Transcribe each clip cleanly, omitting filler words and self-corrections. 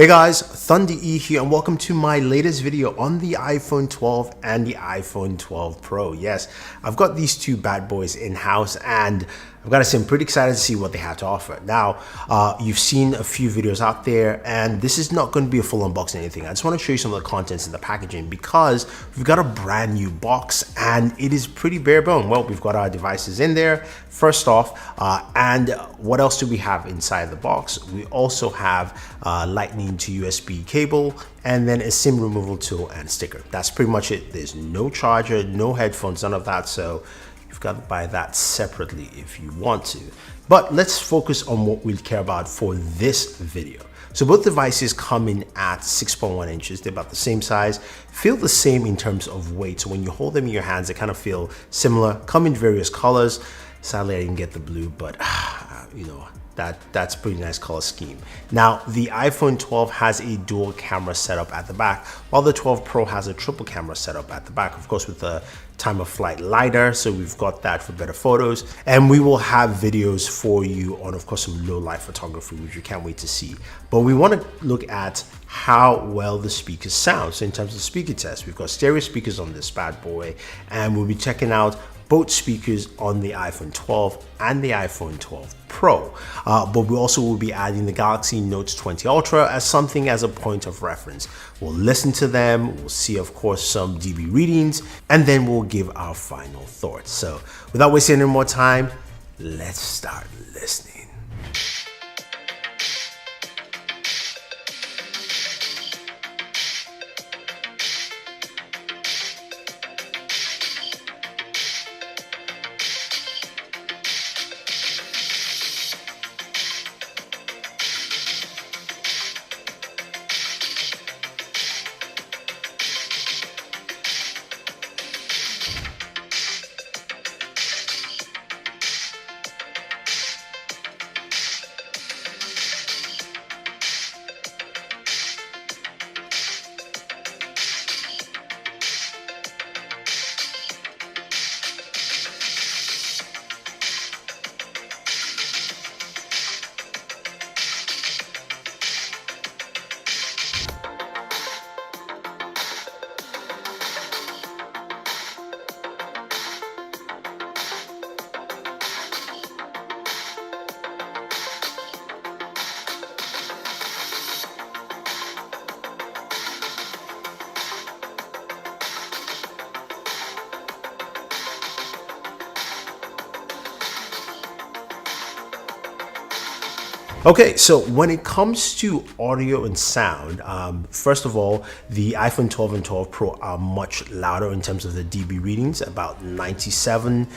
Hey guys, Thunder E here and welcome to my latest video on the iPhone 12 and the iPhone 12 Pro. Yes, I've got these two bad boys in-house and I've got to say I'm pretty excited to see what they have to offer. Now, you've seen a few videos out there and this is not going to be a full unboxing or anything. I just want to show you some of the contents in the packaging because we've got a brand new box and it is pretty bare bone. Well, we've got our devices in there first off, and what else do we have inside the box? We also have Lightning to USB cable and then a SIM removal tool and sticker. That's pretty much it. There's no charger, no headphones, none of that. So you've got to buy that separately if you want to. But let's focus on what we care about for this video. So both devices come in at 6.1 inches. They're about the same size, feel the same in terms of weight. So when you hold them in your hands, they kind of feel similar, come in various colors. Sadly, I didn't get the blue, but you know, that's a pretty nice color scheme. Now, the iPhone 12 has a dual camera setup at the back, while the 12 Pro has a triple camera setup at the back, of course, with the time of flight lidar. So we've got that for better photos, and we will have videos for you on, of course, some low light photography, which you can't wait to see. But we want to look at how well the speakers sound. So in terms of speaker tests, we've got stereo speakers on this bad boy, and we'll be checking out both speakers on the iPhone 12 and the iPhone 12 Pro. But we also will be adding the Galaxy Note 20 Ultra as something as a point of reference. We'll listen to them, we'll see, of course, some dB readings, and then we'll give our final thoughts. So without wasting any more time, let's start listening. Okay, so when it comes to audio and sound, first of all, the iPhone 12 and 12 Pro are much louder in terms of the dB readings, about 97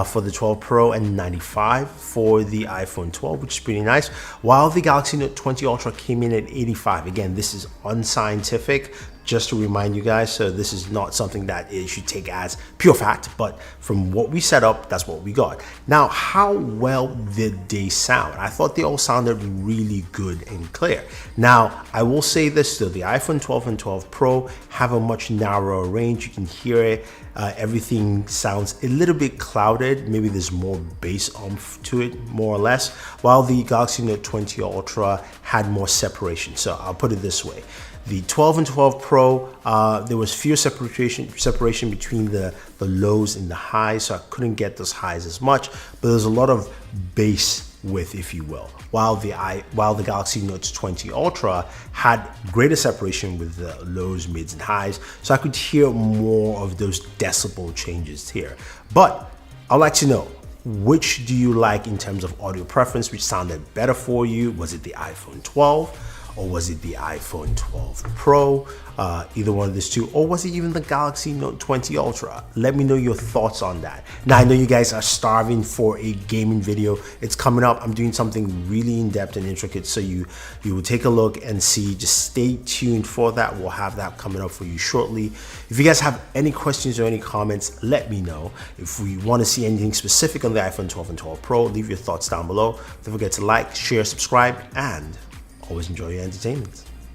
for the 12 Pro and 95 for the iPhone 12, which is pretty nice, while the Galaxy Note 20 Ultra came in at 85. Again, this is unscientific, just to remind you guys, so this is not something that you should take as pure fact, but from what we set up, that's what we got. Now, how well did they sound? I thought they all sounded really good and clear. Now, I will say this though, the iPhone 12 and 12 Pro have a much narrower range. You can hear it. Everything sounds a little bit clouded. Maybe there's more bass oomph to it, more or less, while the Galaxy Note 20 Ultra had more separation. So I'll put it this way. The 12 and 12 Pro, there was fewer separation between the lows and the highs, so I couldn't get those highs as much, but there's a lot of bass width, if you will, while the Galaxy Note 20 Ultra had greater separation with the lows, mids, and highs, so I could hear more of those decibel changes here. But I'd like to know, which do you like in terms of audio preference? Which sounded better for you? Was it the iPhone 12? Or was it the iPhone 12 Pro, either one of these two, or was it even the Galaxy Note 20 Ultra? Let me know your thoughts on that. Now, I know you guys are starving for a gaming video. It's coming up. I'm doing something really in-depth and intricate, so you will take a look and see. Just stay tuned for that. We'll have that coming up for you shortly. If you guys have any questions or any comments, let me know. If we want to see anything specific on the iPhone 12 and 12 Pro, leave your thoughts down below. Don't forget to like, share, subscribe, and always enjoy your entertainment.